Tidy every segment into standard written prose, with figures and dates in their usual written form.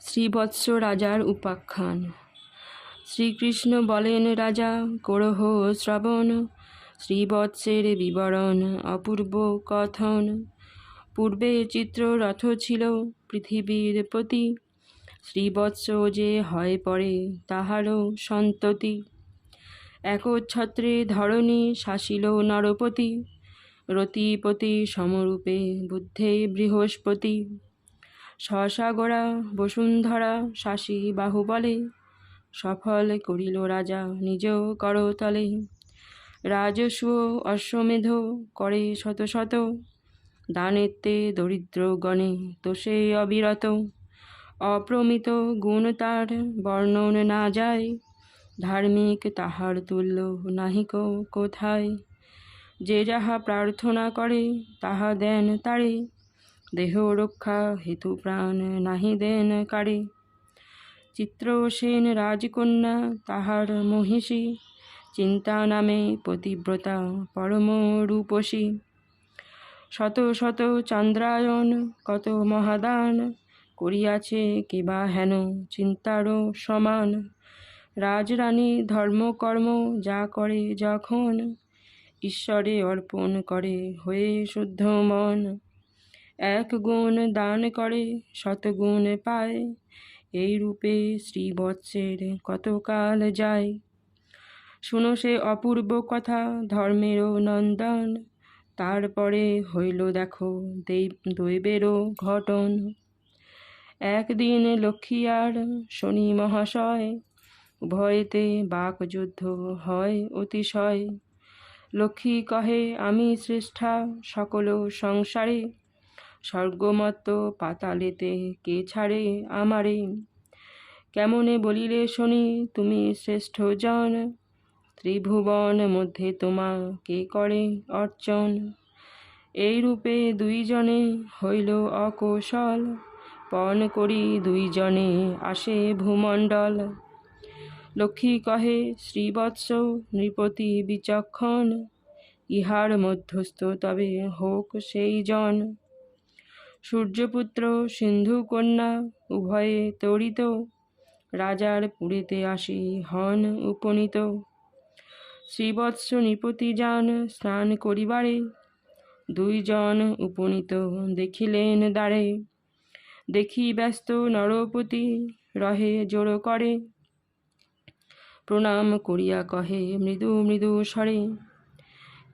শ্রীবৎস রাজার উপাখ্যান। শ্রীকৃষ্ণ বলেন, রাজা করহ শ্রবণ, শ্রীবৎসের বিবরণ অপূর্ব কথন। পূর্বে চিত্ররথ ছিল পৃথিবীর পতি, শ্রীবৎস যে হয় পরে তাহারও সন্ততি। একচ্ছত্রে ধরণী শাসিল নরপতি, রতিপতি সমরূপে বুদ্ধে বৃহস্পতি। সসাগরা বসুন্ধরা শাসী বাহুবলে, সফল করিল রাজা নিজ করতলে। রাজস্ব অশ্বমেধ করে শত শত, দানেত্তে দরিদ্র গণে তোষে অবিরত। অপ্রমিত গুণ তার বর্ণন না যায়, ধার্মিক তাহার তুল্য নাহিক কোথায়। যে যাহা প্রার্থনা করে তাহা দেন তারে, দেহ রক্ষা হেতু প্রাণ নাহি দেন কারে। চিত্রসেন রাজকন্যা তাহার মহিষী, চিন্তা নামে পতিব্রতা পরম রূপসী। শত শত চন্দ্রায়ণ কত মহাদান, করিয়াছে কিবা হেন চিন্তারও সমান। রাজরানী ধর্মকর্ম যা করে যখন, ঈশ্বরে অর্পণ করে হয়ে শুদ্ধ মন। এক গুণ দান করে শতগুণ পায়, এই রূপে শ্রীবৎসের কতকাল যায়। শুনো সে অপূর্ব কথা ধর্মেরও নন্দন, তারপরে হইল দেখো দৈবেরও ঘটন। একদিন লক্ষ্মী আর শনি মহাশয়, উভয়েতে বাকযুদ্ধ হয় অতিশয়। লক্ষ্মী কহে আমি শ্রেষ্ঠা সকল সংসারে, স্বর্গমত্ত পাতালেতে কে ছাড়ে আমারে। কেমনে বলিলে শনি তুমি শ্রেষ্ঠ জন, ত্রিভুবন মধ্যে তোমা কে করে অর্চন। এই রূপে দুইজনে হইল অকৌশল, পণ করি দুইজনে আসে ভূমণ্ডল। লক্ষ্মী কহে শ্রীবৎস নৃপতি বিচক্ষণ, ইহার মধ্যস্থ তবে হোক সেই জন। সূর্যপুত্র সিন্ধুকন্যা উভয়ে তড়িত, রাজার পুরেতে আসি হন উপনীত। শ্রীবৎস নৃপতি যান স্নান করিবারে, দুইজন উপনীত দেখিলেন দ্বারে। দেখি ব্যস্ত নরপতি রহে জোর করে, প্রণাম করিয়া কহে মৃদু মৃদু স্বরে।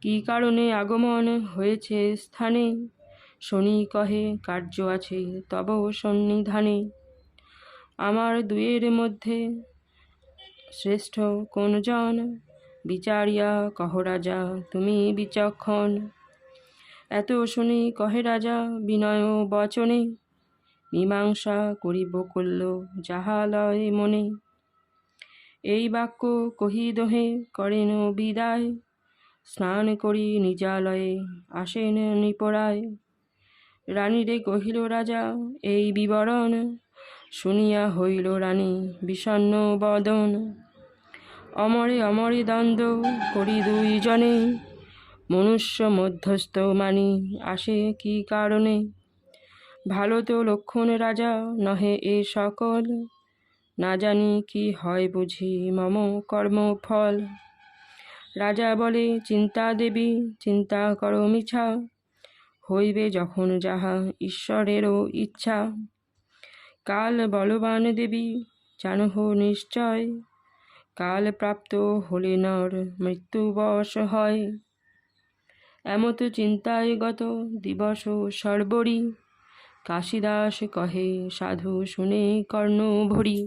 কি কারণে আগমন হয়েছে স্থানে, শনি কহে কার্য আছে তব সন্নিধানে। আমার দুয়ের মধ্যে শ্রেষ্ঠ কোন জন, বিচারিয়া কহ রাজা তুমি বিচক্ষণ। এত শুনি কহে রাজা বিনয় বচনে, মীমাংসা করিব কল্য যাহা লয় মনে। এই বাক্য কহি দোহে করেন বিদায়, স্নান করি নিজালয়ে আসেন নৃপরায়। রানীরে কহিল রাজা এই বিবরণ, শুনিয়া হইল রানী বিষণ্ণ বদন। অমরে অমরে দ্বন্দ্ব করি দুইজনে, মনুষ্য মধ্যস্থ মানি আসে কি কারণে। ভালো তো লক্ষণ রাজা নহে এ সকল, না জানি কি হয় বুঝি মম কর্মফল। রাজা বলে চিন্তা দেবী চিন্তা করো মিছা, হইবে যখন যাহা ঈশ্বরেরও ইচ্ছা। কাল বলবান দেবী জানহ নিশ্চয়, কাল প্রাপ্ত হলে নর মৃত্যুবশ হয়। এমত চিন্তায় গত দিবস সর্বরি, কাশীদাস কহে সাধু শুনে কর্ণ ভরি।